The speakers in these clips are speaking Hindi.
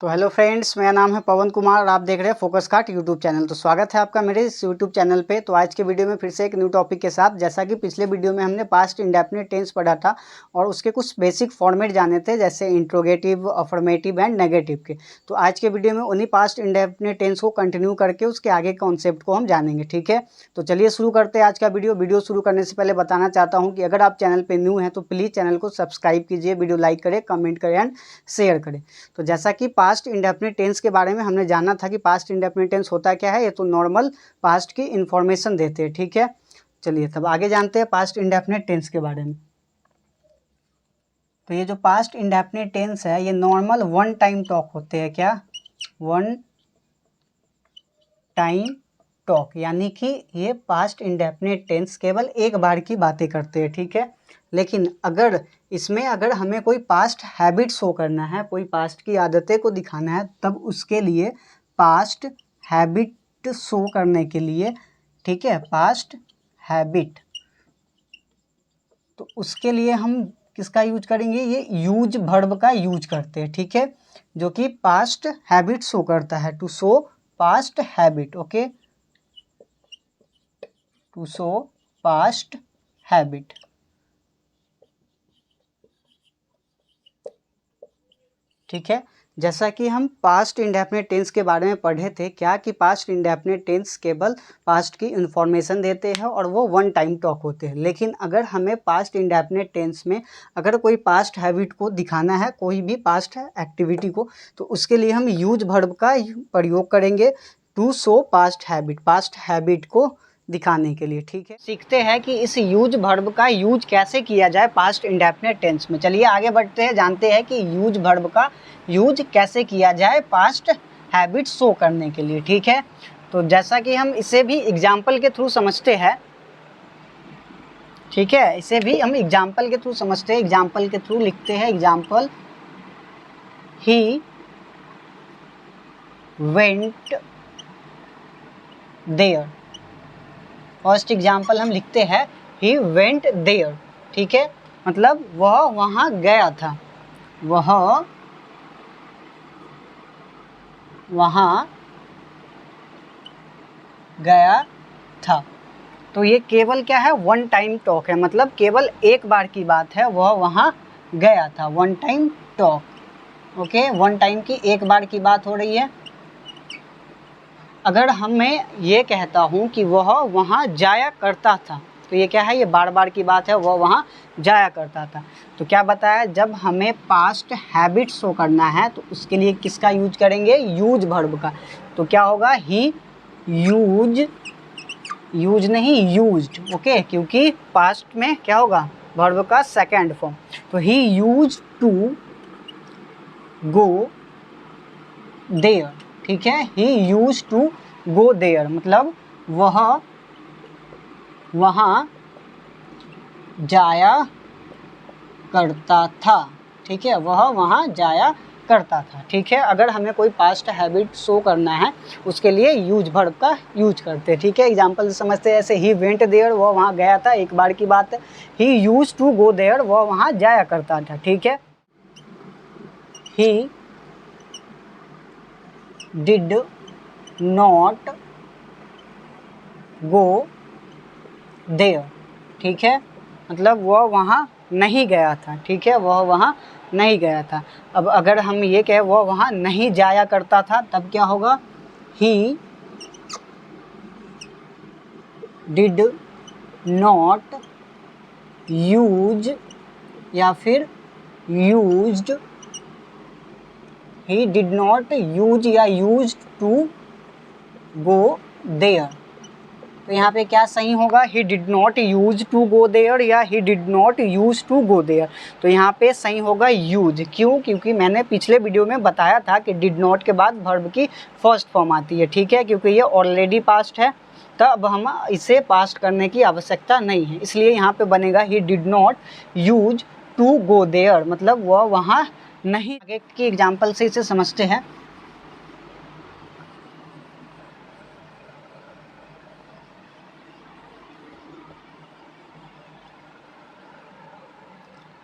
तो हेलो फ्रेंड्स, मेरा नाम है पवन कुमार और आप देख रहे हैं फोकस काट यूट्यूब चैनल। तो स्वागत है आपका मेरे इस यूट्यूब चैनल पे। तो आज के वीडियो में फिर से एक न्यू टॉपिक के साथ, जैसा कि पिछले वीडियो में हमने पास्ट इंडेफिनिट टेंस पढ़ा था और उसके कुछ बेसिक फॉर्मेट जाने थे, जैसे इंट्रोगेटिव, अफर्मेटिव एंड नेगेटिव के। तो आज के वीडियो में उन्हीं पास्ट इंडेफिनिट टेंस को कंटिन्यू करके उसके आगे कॉन्सेप्ट को हम जानेंगे, ठीक है। तो चलिए शुरू करते हैं आज का वीडियो शुरू करने से पहले बताना चाहता हूँ कि अगर आप चैनल पर न्यू हैं तो प्लीज़ चैनल को सब्सक्राइब कीजिए, वीडियो लाइक करें, कमेंट करें एंड शेयर करें। तो जैसा कि पास्ट इंडेफिनिट टेंस के बारे में हमने जाना था कि पास्ट इंडेफिनिट टेंस होता क्या है, ये तो नॉर्मल पास्ट की इंफॉर्मेशन देते हैं, ठीक है। चलिए तब आगे जानते हैं पास्ट इंडेफिनिट टेंस के बारे में। तो ये जो पास्ट इंडेफिनिट टेंस है, ये नॉर्मल वन टाइम टॉक होते हैं। क्या? वन टाइम टॉक, यानी कि ये पास्ट इंडेफिनिट टेंस केवल एक बार की बातें करते हैं, ठीक है। लेकिन अगर हमें कोई पास्ट हैबिट शो करना है, कोई पास्ट की आदतें को दिखाना है, तब उसके लिए पास्ट हैबिट शो करने के लिए, ठीक है, पास्ट हैबिट, तो उसके लिए हम किसका यूज करेंगे? ये यूज वर्ब का यूज करते हैं, ठीक है, जो कि पास्ट हैबिट शो करता है। To show past habit, okay, to show past habit, ठीक है। जैसा कि हम पास्ट इंडेफिनिट टेंस के बारे में पढ़े थे, क्या कि पास्ट इंडेफिनिट टेंस केवल पास्ट की इंफॉर्मेशन देते हैं और वो वन टाइम टॉक होते हैं। लेकिन अगर हमें पास्ट इंडेफिनिट टेंस में अगर कोई पास्ट हैबिट को दिखाना है, कोई भी पास्ट एक्टिविटी को, तो उसके लिए हम यूज वर्ब का प्रयोग करेंगे to show past habit, past habit को दिखाने के लिए, ठीक है। सीखते हैं कि इस यूज वर्ब का यूज कैसे किया जाए पास्ट इंडेफिनिट टेंस में। चलिए आगे बढ़ते हैं, जानते हैं कि यूज वर्ब का यूज कैसे किया जाए पास्ट हैबिट शो करने के लिए, ठीक है। तो जैसा कि हम इसे भी एग्जाम्पल के थ्रू समझते हैं, ठीक है, इसे भी हम एग्जाम्पल के थ्रू समझते हैं। एग्जाम्पल के थ्रू लिखते हैं, example, he went there. First example हम लिखते हैं ही वेंट देयर, ठीक है, मतलब वह वहाँ गया था, वह वहाँ गया था। तो ये केवल क्या है? वन टाइम टॉक है, मतलब केवल एक बार की बात है, वह वहाँ गया था, one time talk, okay, one time की एक बार की बात हो रही है। अगर हमें ये कहता हूँ कि वह वहाँ जाया करता था, तो ये क्या है? ये बार बार की बात है, वह वहाँ जाया करता था। तो क्या बताया? जब हमें पास्ट हैबिट शो करना है तो उसके लिए किसका यूज करेंगे? यूज वर्ब का। तो क्या होगा? ही यूज नहीं, यूज्ड, ओके, क्योंकि पास्ट में क्या होगा? वर्ब का सेकेंड फॉर्म। तो he used to go there, ठीक है, he used to go there, मतलब वह वहाँ जाया करता था, ठीक है, वह वहाँ जाया करता था, ठीक है। अगर हमें कोई पास्ट हैबिट शो करना है उसके लिए यूज वर्ब का यूज करते हैं, ठीक है। एग्जांपल से समझते हैं, जैसे ही वेंट देयर, वह वहाँ गया था, एक बार की बात है। He used to go there, वह वहाँ जाया करता था, ठीक है। He did not go there, ठीक है, मतलब वह वहाँ नहीं गया था, ठीक है, वह वहाँ नहीं गया था। अब अगर हम ये कहें वह वहाँ नहीं जाया करता था, तब क्या होगा? ही डिड नॉट यूज, या फिर used, he did not use या यूज्ड टू गो देयर। तो यहाँ पे क्या सही होगा? He did not use to go there या he did not use to go there. तो यहाँ पे सही होगा यूज। क्यों? क्योंकि मैंने पिछले वीडियो में बताया था कि डिड नॉट के बाद वर्ब की फर्स्ट फॉर्म आती है, ठीक है, क्योंकि ये ऑलरेडी पास्ट है, तब हम इसे पास्ट करने की आवश्यकता नहीं है, इसलिए यहाँ पे बनेगा he did not use to go there, मतलब वह वहाँ नहीं। आगे की एग्जाम्पल से इसे समझते हैं।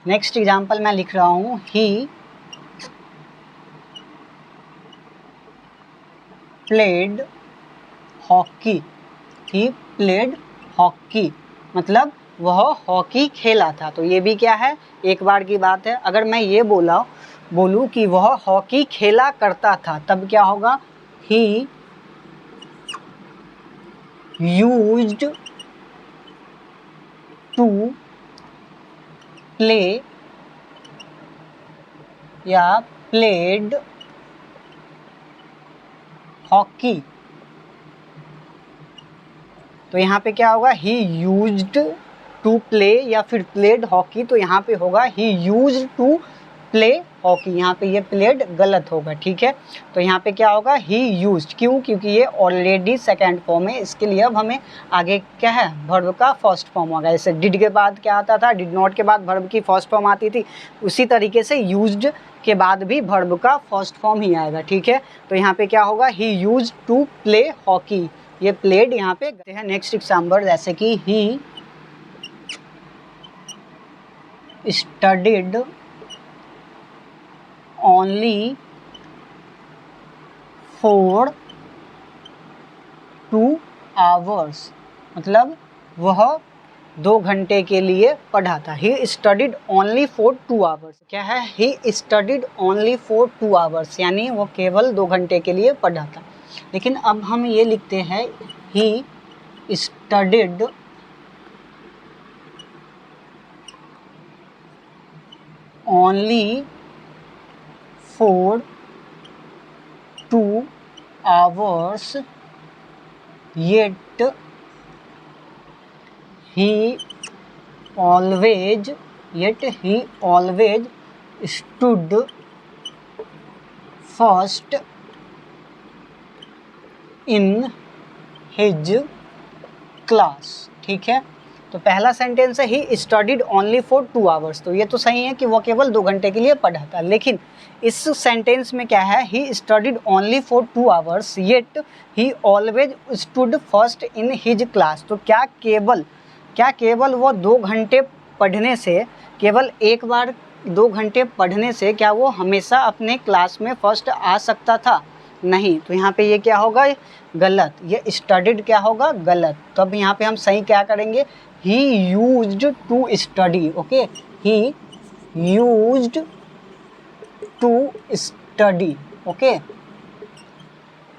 नेक्स्ट एग्जाम्पल मैं लिख रहा हूँ, he played hockey, he played hockey, मतलब वह हॉकी खेला था। तो ये भी क्या है, एक बार की बात है। अगर मैं ये बोलूँ कि वह हॉकी खेला करता था, तब क्या होगा, ही यूज्ड टू प्ले या प्लेड हॉकी। तो यहाँ पे क्या होगा, ही यूज्ड टू प्ले या फिर प्लेड हॉकी। तो यहाँ पे होगा he used to play hockey, यहाँ पे ये प्लेड गलत होगा, ठीक है। तो यहाँ पे क्या होगा, ही यूज्ड, क्यों, क्योंकि ये ऑलरेडी सेकंड फॉर्म है, इसके लिए अब हमें आगे क्या है, वर्ब का फर्स्ट फॉर्म होगा। जैसे डिड के बाद क्या आता था, डिड नॉट के बाद वर्ब की फर्स्ट फॉर्म आती थी, उसी तरीके से यूज्ड के बाद भी वर्ब का फर्स्ट फॉर्म ही आएगा, ठीक है। तो यहाँ पे क्या होगा, he used to play hockey, ये प्लेड यहाँ पे है। नेक्स्ट एग्जाम्पल, जैसे कि he studied only for 2 hours, मतलब वह 2 घंटे के लिए पढ़ा था। ही स्टडीड ओनली फॉर 2 hours, क्या है, ही स्टडीड ओनली फॉर 2 hours, यानी वो केवल 2 घंटे के लिए पढ़ा था। लेकिन अब हम ये लिखते हैं, ही studied only for 2 hours yet he always stood first in his class, ठीक है। तो पहला सेंटेंस है ही स्टडीड ओनली फॉर 2 hours, तो ये तो सही है कि वो केवल 2 घंटे के लिए पढ़ा था। लेकिन इस सेंटेंस में क्या है, ही studied only for 2 hours yet he always stood first in his class. तो क्या केवल वो 2 घंटे पढ़ने से, केवल एक बार 2 घंटे पढ़ने से क्या वो हमेशा अपने क्लास में फर्स्ट आ सकता था? नहीं। तो यहाँ पे ये क्या होगा, गलत। ये स्टडीड क्या होगा, गलत। तो अब यहाँ पे हम सही क्या करेंगे, he used to study, okay, he used to study, okay,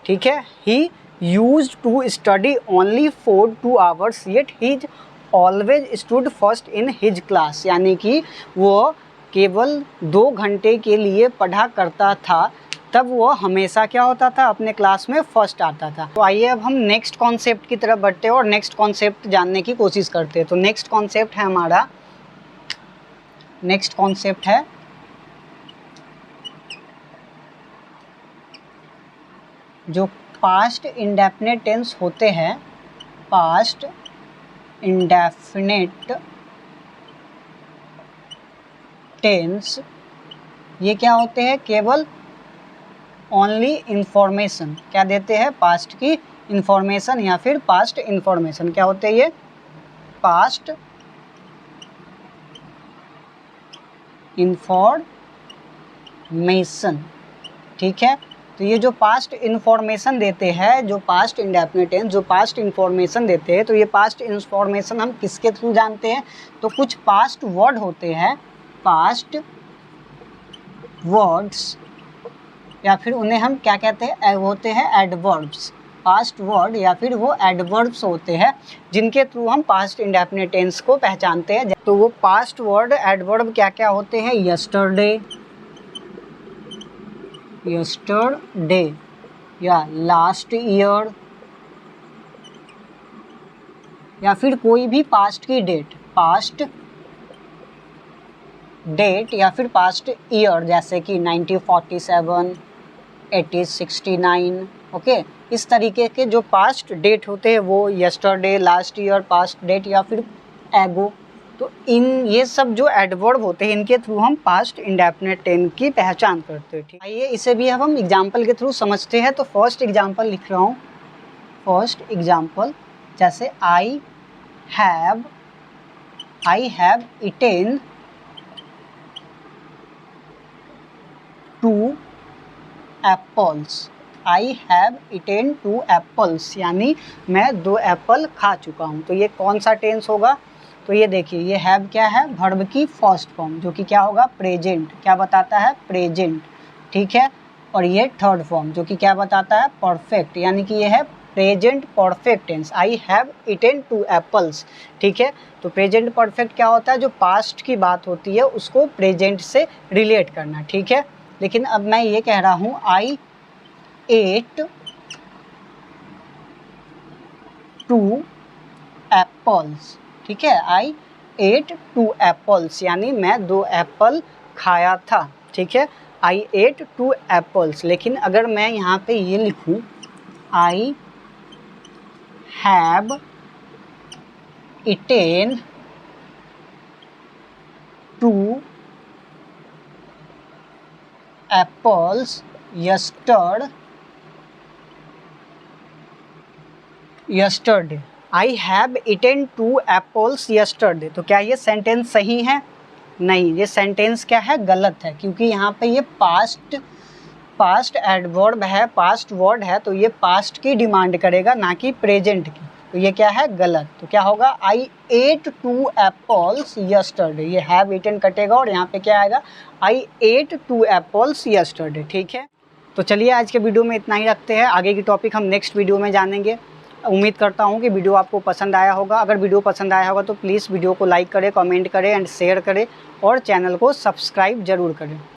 ठीक है। He used to study only for 2 hours yet he's always stood first in his class, यानी कि वो केवल 2 घंटे के लिए पढ़ा करता था, तब वो हमेशा क्या होता था, अपने क्लास में फर्स्ट आता था। तो आइए अब हम नेक्स्ट कॉन्सेप्ट की तरफ बढ़ते हैं और नेक्स्ट कॉन्सेप्ट जानने की कोशिश करते हैं। तो नेक्स्ट कॉन्सेप्ट है हमारा, नेक्स्ट कॉन्सेप्ट है जो पास्ट इंडेफिनिट टेंस होते हैं, पास्ट इंडेफिनिट टेंस, ये क्या होते हैं, केवल ओनली इंफॉर्मेशन क्या देते हैं, पास्ट की इंफॉर्मेशन या फिर पास्ट इंफॉर्मेशन। क्या होते हैं ये, पास्ट इंफॉर्मेशन, ठीक है। तो ये जो पास्ट इंफॉर्मेशन देते हैं, जो पास्ट इंडेफिनिट टेंस जो पास्ट इंफॉर्मेशन देते हैं, तो ये पास्ट इंफॉर्मेशन हम किसके थ्रू जानते हैं, तो कुछ पास्ट वर्ड होते हैं, पास्ट वर्ड्स, या फिर उन्हें हम क्या कहते हैं, होते हैं एडवर्ब्स। पास्ट वर्ड या फिर वो एडवर्ब्स होते हैं जिनके थ्रू हम पास्ट इंडेफिनिट टेंस को पहचानते हैं। तो वो पास्ट वर्ड एडवर्ब क्या क्या होते हैं, यस्टरडे, यस्टरडे, या लास्ट ईयर, या फिर कोई भी पास्ट की डेट, पास्ट डेट या फिर पास्ट ईयर, जैसे कि 1947, 1869, ओके। इस तरीके के जो पास्ट डेट होते हैं वो yesterday, last year, past date या फिर एगो। तो इन ये सब जो एडवर्ब होते हैं, इनके थ्रू हम पास्ट इंडेफिनिट टेंस की पहचान करते हैं, ठीक। आइए इसे भी अब हम एग्जाम्पल के थ्रू समझते हैं। तो फर्स्ट एग्जाम्पल लिख रहा हूँ, फर्स्ट एग्जाम्पल, जैसे आई have eaten 2 apples, I have eaten 2 apples, यानी मैं 2 एप्पल खा चुका हूँ। तो ये कौन सा टेंस होगा? तो ये देखिए, ये हैव क्या है? वर्ब की फर्स्ट फॉर्म, जो कि क्या होगा? प्रेजेंट। क्या बताता है? प्रेजेंट। ठीक है। और ये थर्ड फॉर्म, जो कि क्या बताता है? परफेक्ट, यानी कि ये है present perfect tense. I have eaten 2 apples. ठीक है। तो प्रेजेंट परफेक्ट क्या होता है? जो पास्ट की बात होती है उसको प्रेजेंट से रिलेट करना। ठीक है। लेकिन अब मैं ये कह रहा हूँ आई एट 2 एप्पल्स। ठीक है। आई एट 2 एप्पल्स, यानी मैं 2 एप्पल खाया था। ठीक है। आई एट 2 एप्पल्स। लेकिन अगर मैं यहाँ पे ये लिखूँ आई have eaten 2 apples yesterday. I have eaten 2 apples yesterday. तो क्या ये सेंटेंस सही है? नहीं, ये सेंटेंस क्या है? गलत है, क्योंकि यहाँ पे ये पास्ट एडवर्ब है, पास्ट वर्ड है, तो ये पास्ट की डिमांड करेगा, ना कि प्रेजेंट की। तो ये क्या है? गलत। तो क्या होगा? आई एट 2 एप्पल्स यस्टरडे। ये हैव ईटन कटेगा और यहाँ पे क्या आएगा? आई एट 2 एप्पल्स यस्टरडे। ठीक है। तो चलिए आज के वीडियो में इतना ही रखते हैं, आगे की टॉपिक हम नेक्स्ट वीडियो में जानेंगे। उम्मीद करता हूँ कि वीडियो आपको पसंद आया होगा। अगर वीडियो पसंद आया होगा तो प्लीज़ वीडियो को लाइक करें, कमेंट करें एंड शेयर करें और चैनल को सब्सक्राइब जरूर करें।